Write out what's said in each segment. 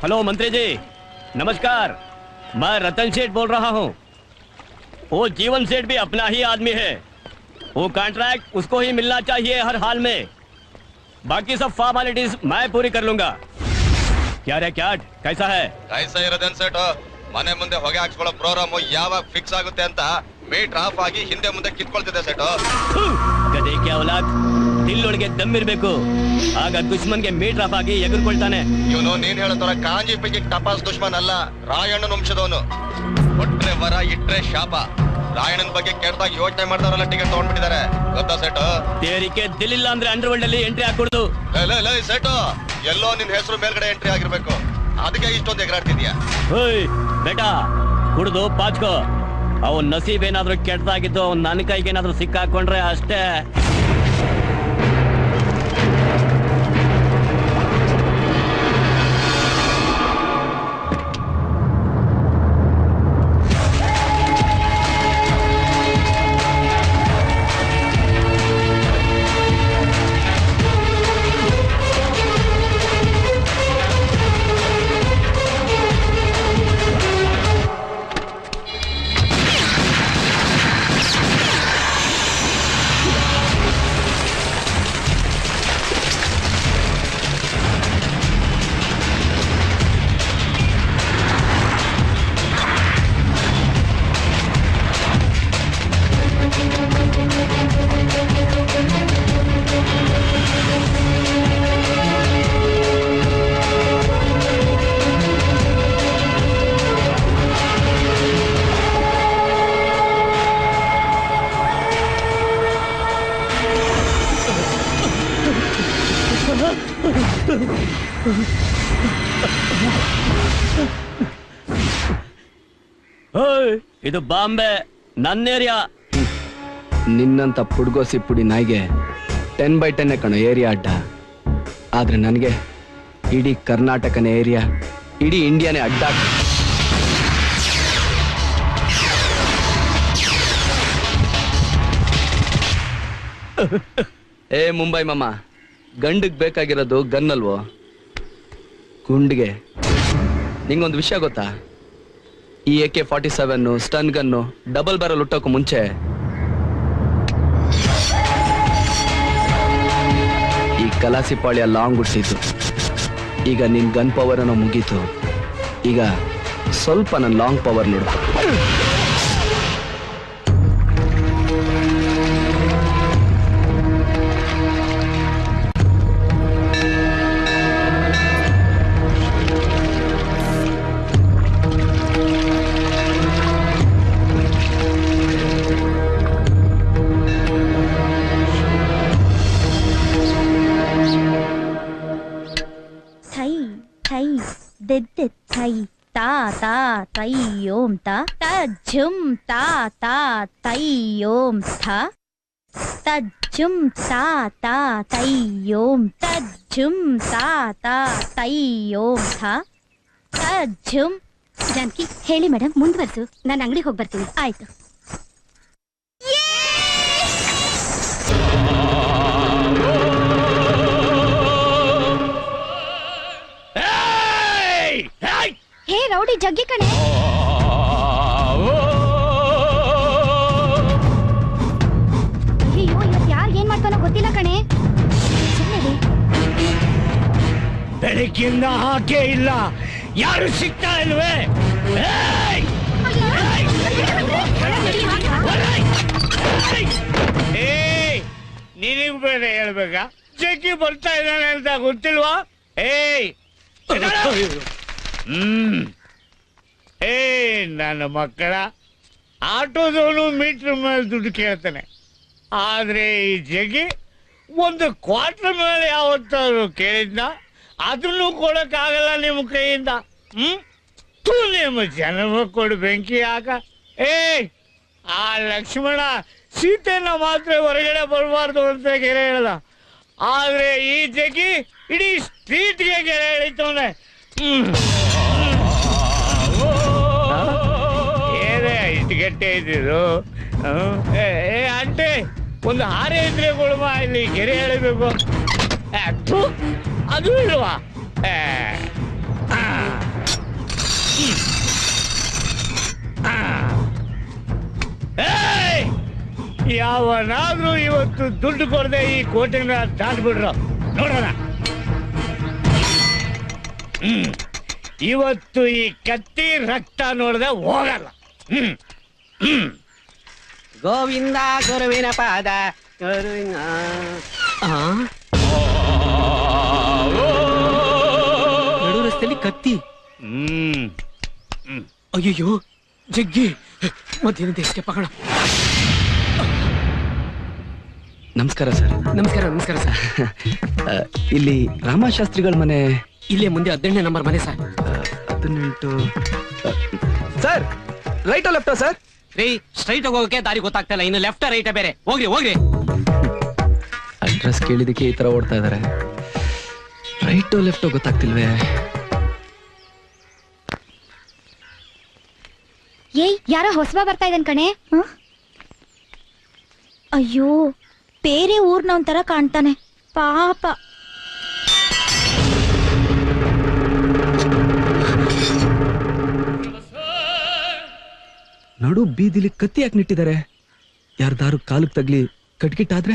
Hello मंत्री जी, नमस्कार। मैं रतन सेठ बोल रहा हूँ। वो जीवन सेठ भी अपना ही आदमी है। वो कॉन्ट्रैक्ट उसको ही मिलना चाहिए हर हाल में। बाकी सब फॉर्मेलिटीज मैं पूरी कर लूंगा। क्या रे क्या कैसा है? कैसा है रतन सेठ? ಮನೆ ಮುಂದೆ ಹೊಗೆ ಹಾಕ್ಸ್ಕೊಳ್ಳೋ ಪ್ರೋಗ್ರಾಮ್ ಯಾವಾಗ ಫಿಕ್ಸ್ ಆಗುತ್ತೆ ಅಂತ ಮೀಟರ್ ಆಫ್ ಆಗಿ ಹಿಂದೆ ಮುಂದೆ ಕಿತ್ಕೊಳ್ತಿದೆ ಸೆಟ್. ಗದೆ ಕ್ಯಾ ಔಲಾದ್, ದಿಲ್ಲೊಳಗೆ ದಮ್ ಇರಬೇಕು, ಆಗ ದುಶ್ಮನ್ಗೆ ಮೀಟರ್ ಆಫ್ ಆಗಿ ಎಗರ್ಕೊಳ್ತಾನೆ. ಇವನು ನೀನ್ ಹೇಳೋ ತರ ಕಾಂಜಿ ಪಿಗಿ ಟಪಾಸ್ ದುಶ್ಮನ್ ಅಲ್ಲ, ರಾಯಣ್ಣನ ವಂಶದವನು. ಕೊಟ್ರೆ ವರ ಇಟ್ರೆ ಶಾಪ. ರಾಯಣ್ಣನ ಬಗ್ಗೆ ಕೆಟ್ಟದಾಗ ಯೋಚನೆ ಮಾಡ್ದವರೆಲ್ಲ ಟಿಕೆಟ್ ತಗೊಂಡ್ಬಿಟ್ಟಿದ್ದಾರೆ ಗೊತ್ತಾ ಸೆಟ್? ತೇರಿಕೆ ದಿಲ್ಲಿಲ್ಲ ಅಂದ್ರೆ ಅಂಡರ್ ವರ್ಲ್ಡ್ ಅಲ್ಲಿ ಎಂಟ್ರಿ ಹಾಕೊಡುದು. ಸೆಟ್ ಎಲ್ಲೋ ನಿನ್ ಹೆಸರು ಮೇಲ್ಗಡೆ ಎಂಟ್ರಿ ಆಗಿರ್ಬೇಕು, ಅದಕ್ಕೆ ಇಷ್ಟೊಂದು ಎಗರಾಡ್ತಿದ್ಯಾ? ಬೇಟಾ ಕುಡ್ದು ಪಾಚ್ಕೋ. ಅವನ್ ನಸೀಬ್ ಏನಾದ್ರು ಕೆಟ್ಟದಾಗಿದ್ದು ಅವ್ನ್ ನನ್ನ ಕೈಗೆ ಏನಾದ್ರು ಸಿಕ್ಕಾಕೊಂಡ್ರೆ ಅಷ್ಟೇ. ಇದು ಬಾಂಬೆ, ನನ್ನ ಏರಿಯಾ. ನಿನ್ನಂತ ಪುಡ್ಗೋಸಿ ಪುಡಿ ನಾಯಿಗೆ 10x10 ಕಣೋ ಏರಿಯಾ ಅಡ್ಡ. ಆದ್ರೆ ನನಗೆ ಇಡೀ ಕರ್ನಾಟಕನೇ ಏರಿಯಾ, ಇಡೀ ಇಂಡಿಯಾನೇ ಅಡ್ಡ. ಏ ಮುಂಬೈ ಮಾಮ, ಗಂಡಿಗೆ ಬೇಕಾಗಿರೋದು ಗನ್ ಅಲ್ವೋ, ಗುಂಡಿಗೆ. ನಿಂಗೊಂದು ವಿಷಯ ಗೊತ್ತಾ? ಈ AK-47 stun gun double barrel ಹುಟ್ಟೋಕು ಮುಂಚೆ ಈ ಕಲಾಸಿ ಪಾಳ್ಯ ಲಾಂಗ್ ಹುಟ್ಟಿತ್ತು. ಈಗ ನಿನ್ ಗನ್ ಪವರ್ ಅನ್ನೋ ಮುಗೀತು. ಈಗ ಸ್ವಲ್ಪ ನನ್ನ ಲಾಂಗ್ ಪವರ್ ನೋಡು. ತೈ ತಾ ತಾ ತೈ ಓಂ ತಾ ತಜ್ಜುಂ ತಾ ತಾ ತೈ ಓಂ ಥಾ ತಜ್ಜುಂ ತಾ ತಾ ತೈ ಓಂ ತಜ್ಜುಂ ತಾ ತಾ ತೈ ಓಂ ಥಾ ತಜ್ಜುಂ. ಜಾನಕಿ ಹೇಳಿ ಮೇಡಮ್, ಮುಂದುವರಿಸು. ನಾನು ಅಂಗಡಿಗೆ ಹೋಗಿ ಬರ್ತೀನಿ. ಆಯ್ತು. ಹೇ ರೌಡಿ ಜಗ್ಗಿ ಕಣೆ. ಅಯ್ಯೋ ಇವತ್ತು ಯಾರು ಏನ್ ಮಾಡ್ತಾನೋ ಗೊತ್ತಿಲ್ಲ ಕಣೆ. ಬೆಳಗ್ಗಿಂದ ಹಾಗೆ ಇಲ್ಲ, ಯಾರು ಸಿಗ್ತಾ ಇಲ್ವೇ? ನಿನಗ್ ಬೇರೆ ಹೇಳ್ಬೇಕಾ? ಜಗ್ಗಿ ಬರ್ತಾ ಇದ್ದಾನೆ ಅಂತ ಗೊತ್ತಿಲ್ವಾ? ನನ್ನ ಮಕ್ಕಳ ಆಟೋದವನು ಮೀಟರ್ ಮೇಲೆ ದುಡ್ಡು ಕೇಳ್ತಾನೆ, ಆದ್ರೆ ಈ ಜಗ್ಗಿ ಒಂದು ಕ್ವಾರ್ಟರ್ ಮೇಲೆ ಯಾವತ್ತಾದ್ರು ಕೇಳಿದ್ನ? ಅದನ್ನು ಕೊಡಕ್ಕಾಗಲ್ಲ ನಿಮ್ಮ ಕೈಯಿಂದ. ನಿಮ್ಮ ಜನ್ಮ ಕೊಡು ಬೆಂಕಿ ಹಾಕ. ಆ ಲಕ್ಷ್ಮಣ ಸೀತೆನ ಮಾತ್ರ ಹೊರಗಡೆ ಬರಬಾರ್ದು ಅಂತ ಗೆರೆ ಹೇಳ್ದ, ಆದ್ರೆ ಈ ಜಗ್ಗಿ ಇಡೀ ಸ್ಟ್ರೀಟ್ಗೆ ಗೆರೆ ಎಳಿತವನೆ. ಇಷ್ಟು ಗಟ್ಟೆ ಇದ್ದಿದ್ದು. ಅಂಟೆ ಒಂದು ಹಾರೆ ಇದ್ರೆ ಕೊಡುವ, ಇಲ್ಲಿ ಗೆರೆ ಎಳಿಬೇಕು. ಅದು ಇಲ್ವಾ? ಯಾವನಾದ್ರೂ ಇವತ್ತು ದುಡ್ಡು ಕೊಡದೆ ಈ ಕೋಟೆನ ದಾಟ್ಬಿಡ್ರು ನೋಡೋಣ. ಇವತ್ತು ಈ ಕತ್ತಿ ರಕ್ತ ನೋಡದೆ ಹೋಗಲ್ಲ. ಗೋವಿಂದ ಗುರುವಿನ ಪಾದ ನಡು ರಸ್ತೆಯಲ್ಲಿ ಕತ್ತಿ. ಅಯ್ಯೋ ಜಗ್ಗಿ ಮತ್ತೇನಿದೆ ಎಸ್ಕೇಪ್ ಆಗೋಣ. ನಮಸ್ಕಾರ ಸರ್. ನಮಸ್ಕಾರ ನಮಸ್ಕಾರ ಸರ್. ಇಲ್ಲಿ ರಾಮಶಾಸ್ತ್ರಿಗಳ ಮನೆ ಇಲ್ಲೇ ಮುಂದೆ 18ನೇ ನಂಬರ್ ಮನೆ ಸರ್. 18 ಸರ್. ರೈಟಾ ಲೆಫ್ಟಾ ಸರ್? ರೀ ಸ್ಟ್ರೈಟ್ ಹೋಗೋಕೆ ದಾರಿ ಗೊತ್ತಾಗ್ತಾ ಇಲ್ಲ, ಇನ್ನು ಲೆಫ್ಟ್ ರೈಟ್ ಬೇರೆ. ಹೋಗ್ರಿ ಹೋಗ್ರಿ. ಅಡ್ರೆಸ್ ಕೇಳಿದಕ್ಕೆ ಈ ತರ ಓಡ್ತಾ ಇದಾರೆ. ರೈಟೋ ಲೆಫ್ಟೋ ಗೊತ್ತಾಗ್ತಿಲ್ವೇ? ಏಯ್ ಯಾರೋ ಹೊಸಬ ಬರ್ತಾ ಇದ್ದಾನೆ ಕಣೆ. ಅಯ್ಯೋ, ಬೇರೆ ಊರ್ನವನ್ ತರ ಕಾಣ್ತಾನೆ ಪಾಪ. ನಡು ಬೀದಿಲಿ ಕತ್ತಿ ಯಾಕೆ ನಿಟ್ಟಿದ್ದಾರೆ? ಯಾರ್ದಾರು ಕಾಲಕ್ಕೆ ತಗ್ಲಿ ಕಟ್ಕಿಟ್ಟಾದ್ರೆ?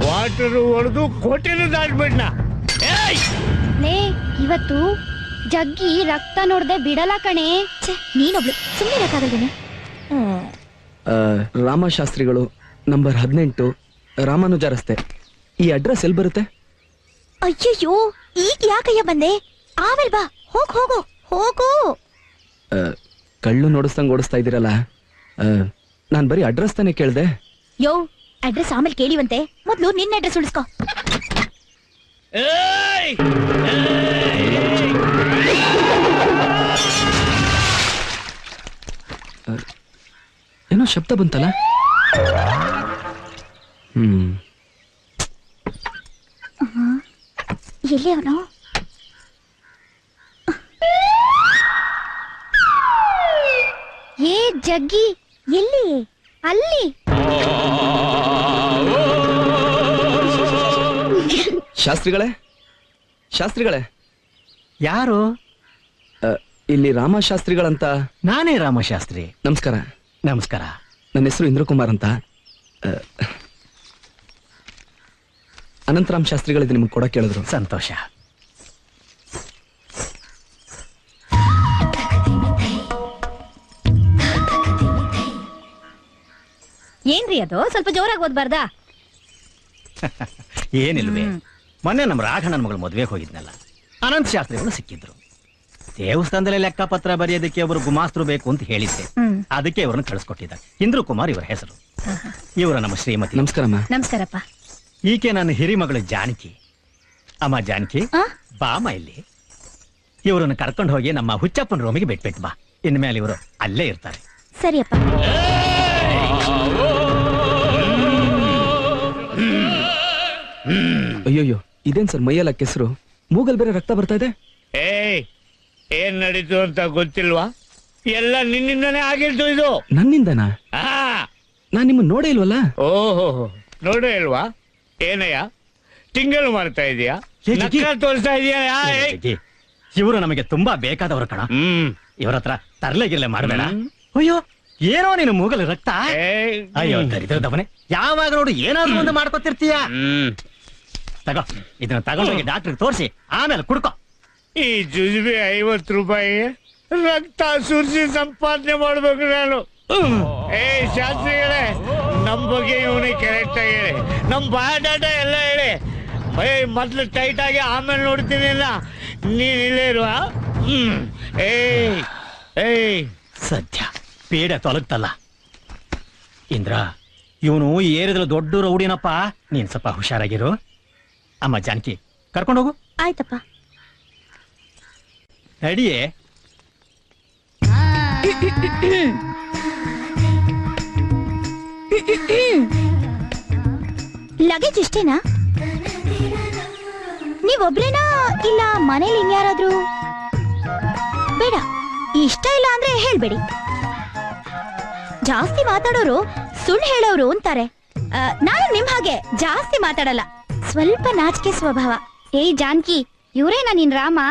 ವಾಟರ್ ಹೊಡೆದು ಕೋಟೆನ ದಾಟ್ಬಿಡ್ನ. ಲೇ ಇವತ್ತು ಜಗ್ಗಿ ರಕ್ತ ನೋಡ್ದೆ ಬಿಡಲ್ಲ ಕಣೆ. ನೀನೊಬ್ಳು ಸುಮ್ಮನೆ ಇರಕ್ಕಾಗಲ್ವೇನೆ? ರಾಮಶಾಸ್ತ್ರಿಗಳು ನಂಬರ್ 18 ರಾಮಾನುಜ ರಸ್ತೆ. ಈ ಅಡ್ರೆಸ್ ಎಲ್ಲಿ ಬರುತ್ತೆ? ಅಯ್ಯಯ್ಯೋ, ಈಗ ಯಾಕಯ್ಯ ಬಂದೆ? ಆಮೇಲೆ ಬಾ. ಹೋಗು ಹೋಗು. ಕಳ್ಳು ನೋಡಿಸ್ದಂಗ್ ಓಡಿಸ್ತಾ ಇದ್ದೀರಲ್ಲ, ನಾನ್ ಬರೀ ಅಡ್ರೆಸ್ ತಾನೇ ಕೇಳ್ದೆ. ಯೋ, ಅಡ್ರೆಸ್ ಆಮೇಲೆ ಕೇಳಿವಂತೆ, ಮೊದ್ಲು ನಿನ್ನ ಅಡ್ರೆಸ್ ಉಳಿಸ್ಕೋ. ಏನೋ ಶಬ್ದ ಬಂತಲ್ಲ. ಎಲ್ಲಿ ಅವನು? ಏ ಜಗ್ಗಿ ಎಲ್ಲಿ? ಅಲ್ಲಿ. ಶಾಸ್ತ್ರಿಗಳೇ ಯಾರು? ಇಲ್ಲಿ ರಾಮಶಾಸ್ತ್ರಿಗಳಂತ. ನಾನೇ ರಾಮಶಾಸ್ತ್ರಿ. ನಮಸ್ಕಾರ. ನಮಸ್ಕಾರ. ನನ್ನ ಹೆಸರು ಇಂದ್ರಕುಮಾರ್ ಅಂತ. ಅನಂತರಾಮ್ ಶಾಸ್ತ್ರಿಗಳಿದ್ದು ನಿಮ್ಗೆ ಕೊಡಕ್ಕೆ ಹೇಳಿದ್ರು. ಸಂತೋಷ. ಏನ್ರಿ ಅದು? ಸ್ವಲ್ಪ ಜೋರಾಗಿ ಓದ್ಬಾರ್ದಾ? ಏನಿಲ್ವೇ, ಮೊನ್ನೆ ನಮ್ಮ ರಾಘಣ್ಣನ ಮಗಳು ಮದುವೆಗೆ ಹೋಗಿದ್ನಲ್ಲ, ಅನಂತ ಶಾಸ್ತ್ರಿಗಳು ಸಿಕ್ಕಿದ್ರು. ದೇವಸ್ಥಾನದಲ್ಲಿ ಲೆಕ್ಕಪತ್ರ ಬರೆಯೋದಕ್ಕೆ ಒಬ್ರು ಗುಮಾಸ್ತರು ಬೇಕು ಅಂತ ಹೇಳಿದ್ದೆ. ಅದಕ್ಕೆ ಇವ್ರನ್ನ ಕಳಿಸ್ಕೊಟ್ಟಿದ್ದಾರೆ. ಇಂದ್ರ ಕುಮಾರ್ ಇವರ ಹೆಸರು. ಇವರು ನಮ್ಮ ಶ್ರೀಮತಿ. ನಮಸ್ಕಾರಮ್ಮ. ನಮಸ್ಕಾರಪ್ಪ. ಈಕೆ ನನ್ನ ಹಿರಿಮಗಳು ಜಾನಕಿ. ಅಮ್ಮ ಜಾನಕಿ, ಬಾಮ ಇಲ್ಲಿ. ಇವರನ್ನು ಕರ್ಕೊಂಡು ಹೋಗಿ ನಮ್ಮ ಹುಚ್ಚಪ್ಪನ ರೂಮಿಗೆ ಬಿಟ್ಬಿಟ್ಟು ಬಾ. ಇನ್ಮೇಲೆ ಇವರು ಅಲ್ಲೇ ಇರ್ತಾರೆ. ಸರಿಯಪ್ಪ. ಅಯ್ಯೋಯ್ಯೋ, ಇದೇನ್ ಸರ್ ಮೈಯೆಲ್ಲ ಕೆಸರು, ಮೂಗಲ್ ಬೇರೆ ರಕ್ತ ಬರ್ತಾ ಇದೆ. ಏನ್ ನಡೀತು ಅಂತ ಗೊತ್ತಿಲ್ವಾ? ಎಲ್ಲ ನಿನ್ನಿಂದನೇ ಆಗಿದ್ದು ಇದು. ನನ್ನಿಂದನಾ? ನಾನ್ ನಿಮ್ಮನ್ನ ನೋಡೇ ಇಲ್ವಲ್ಲ. ಓಹೋ, ನೋಡೇ ಇಲ್ವಾ? ಏನಯ್ಯ ತಿಂಗಳು ಮಾಡ್ತಾ ಇದೀಯಾ? ತೋರಿಸ್ತಾ ಇದೀಯಾ? ಇವರು ನಮಗೆ ತುಂಬಾ ಬೇಕಾದವರು ಕಣ. ಇವರ ಹತ್ರ ತರ್ಲೆಗಿರ್ಲೆ ಮಾಡಬೇಡ. ಅಯ್ಯೋ, ಏನೋ ನೀನು ಮೂಗಲ್ ರಕ್ತ. ಅಯ್ಯೋ ದರಿದ್ರದವನೇ, ಯಾವಾಗ ನೋಡು ಏನಾದ್ರು ಒಂದು ಮಾಡ್ಕೊತಿರ್ತೀಯ. ತಗೋ, ಇದನ್ನ ತಗೊಂಡೋಗಿ ಡಾಕ್ಟರ್ ತೋರಿಸಿ ಆಮೇಲೆ ಕುಡ್ಕೋ. ಈ ಜುಜುಬಿ 50 ರೂಪಾಯಿ ರಕ್ತ ಸುರಿಸಿ ಸಂಪಾದನೆ ಮಾಡ್ಬೇಕು ನಾನು. ಶಾಸ್ತ್ರಿಗಳೇ, ನಮ್ ಬಗ್ಗೆ ಇವನಿಗೆ ಕರೆಕ್ಟ್ ಆಗಿ ಹೇಳಿ, ನಮ್ ಬಯೋಡಾಟ ಎಲ್ಲ ಹೇಳಿ. ಮೊದ್ಲು ಟೈಟ್ ಆಗಿ ಆಮೇಲೆ ನೋಡ್ತೀನಿ. ನೀನ್ ಇಲ್ಲೇ ಇರುವ. ಸದ್ಯ ಪೇಡ ತೊಲಗ್ತಲ್ಲ. ಇಂದ್ರ, ಇವನು ಏರಿದ್ರೆ ದೊಡ್ಡ ರೌಡಿನಪ್ಪ. ನೀನ್ ಸ್ವಲ್ಪ ಹುಷಾರಾಗಿರು. ಅಮ್ಮ ಜಾನಕಿ, ಕರ್ಕೊಂಡೋಗು. ಆಯ್ತಪ್ಪ. ನಡಿಯೇ. ಲಗೇಜ್ ಇಷ್ಟೇನಾ? ನೀವೊಬ್ರೇನಾ ಇಲ್ಲ ಮನೇಲಿ ಇನ್ಯಾರಾದ್ರೂ? ಬೇಡ, ಇಷ್ಟ ಇಲ್ಲ ಅಂದ್ರೆ ಹೇಳ್ಬೇಡಿ. ಜಾಸ್ತಿ ಮಾತಾಡೋರು ಸುಳ್ಳು ಹೇಳೋರು ಅಂತಾರೆ. ನಾನು ನಿಮ್ ಹಾಗೆ ಜಾಸ್ತಿ ಮಾತಾಡಲ್ಲ, ಸ್ವಲ್ಪ ನಾಚಿಕೆ ಸ್ವಭಾವ. ಏಯ್ ಜಾನ್ಕಿ, ಇವ್ರೇನಾ ನಿನ್ ರಾಮ?